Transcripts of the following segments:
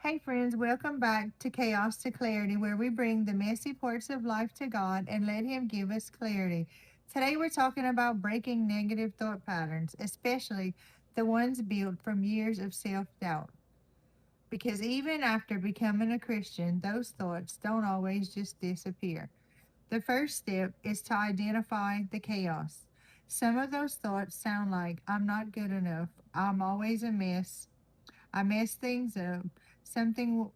Hey, friends, welcome back to Chaos to Clarity, where we bring the messy parts of life to God and let Him give us clarity. Today, we're talking about breaking negative thought patterns, especially the ones built from years of self doubt. Because even after becoming a Christian, those thoughts don't always just disappear. The first step is to identify the chaos. Some of those thoughts sound like, I'm not good enough, I'm always a mess, I mess things up. Something,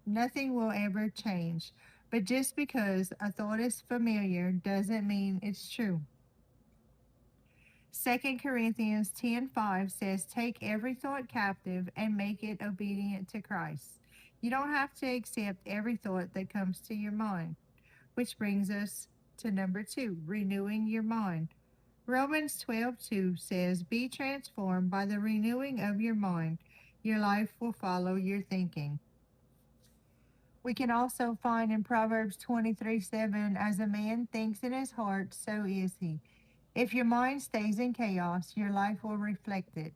nothing will ever change. But just because a thought is familiar doesn't mean it's true. 2 Corinthians 10:5 says, "Take every thought captive and make it obedient to Christ." You don't have to accept every thought that comes to your mind, which brings us to number 2, renewing your mind. Romans 12:2 says, "Be transformed by the renewing of your mind. Your life will follow your thinking." We can also find in Proverbs 23:7, "As a man thinks in his heart, so is he." If your mind stays in chaos, your life will reflect it.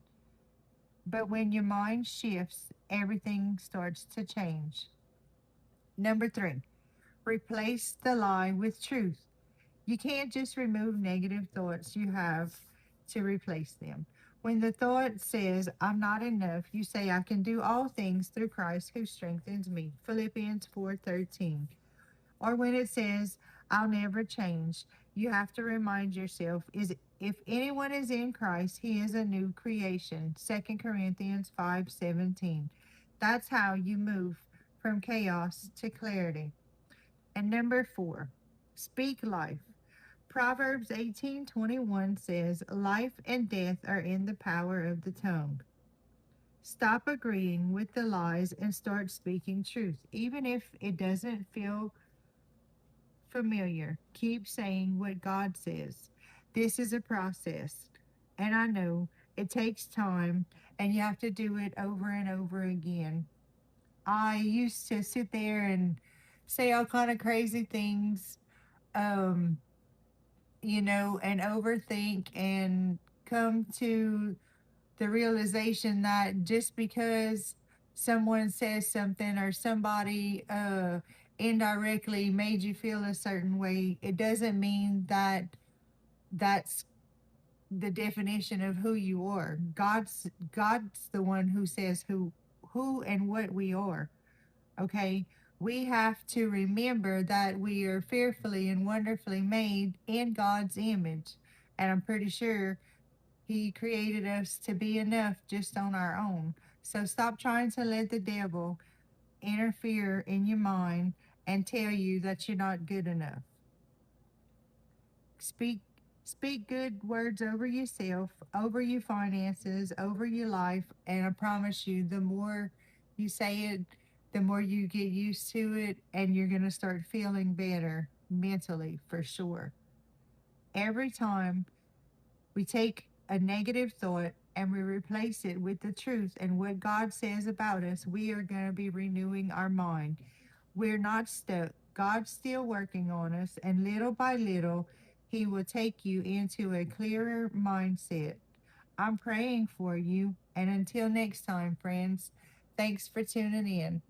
But when your mind shifts, everything starts to change. Number 3, replace the lie with truth. You can't just remove negative thoughts, you have to replace them. When the thought says, "I'm not enough," you say, "I can do all things through Christ who strengthens me." Philippians 4:13. Or when it says, "I'll never change," you have to remind yourself, is if anyone is in Christ, he is a new creation. 2 Corinthians 5:17. That's how you move from chaos to clarity. And number 4, speak life. Proverbs 18:21 says, "Life and death are in the power of the tongue." Stop agreeing with the lies and start speaking truth. Even if it doesn't feel familiar, keep saying what God says. This is a process, and I know it takes time and you have to do it over and over again. I used to sit there and say all kind of crazy things, um, and overthink and come to the realization that just because someone says something or somebody indirectly made you feel a certain way, it doesn't mean that that's the definition of who you are. God's the one who says who and what we are. Okay? We have to remember that we are fearfully and wonderfully made in God's image. And I'm pretty sure He created us to be enough just on our own. So stop trying to let the devil interfere in your mind and tell you that you're not good enough. Speak speak good words over yourself, over your finances, over your life, and I promise you the more you say it, the more you get used to it and you're going to start feeling better mentally for sure. Every time we take a negative thought and we replace it with the truth and what God says about us, we are going to be renewing our mind. We're not stuck. God's still working on us, and little by little, He will take you into a clearer mindset. I'm praying for you, and until next time, friends, thanks for tuning in.